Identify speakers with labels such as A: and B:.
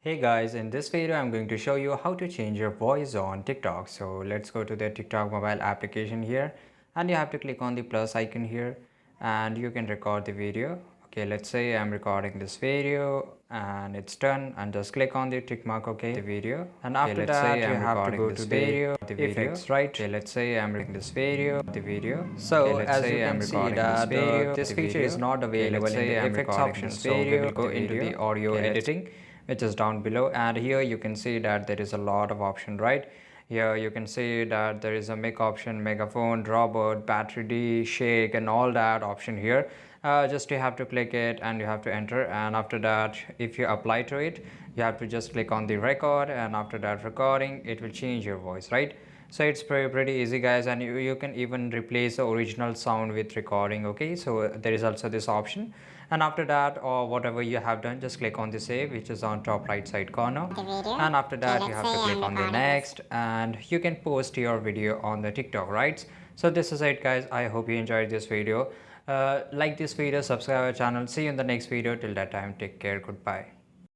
A: Hey guys, in this video I'm going to show you how to change your voice on TikTok. So let's go to the TikTok mobile application here and you have to click on the plus icon here and you can record the video. Okay, let's say I'm recording this video and it's done, and just click on the tick mark, okay, the video, and after that you have to go to the effects, right? Okay, let's say I'm recording this video. So as you can see that this feature is not available in the effects option, so we will go into the audio editing, which is down below, and here you can see that there is a lot of option, right? Here you can see that there is a mic option, megaphone, robot, battery D, shake, and all that option here. Just you have to click it and you have to enter, and after that if you apply to it you have to just click on the record, and after that recording it will change your voice, right? So it's pretty easy guys, and you can even replace the original sound with recording. Okay, so there is also this option, and after that or whatever you have done, just click on the save, which is on top right side corner, and after that you have to click on the next, and you can post your video on the TikTok, right? So this is it guys, I hope you enjoyed this video. Like this video, subscribe our channel, see you in the next video. Till that time, take care, goodbye.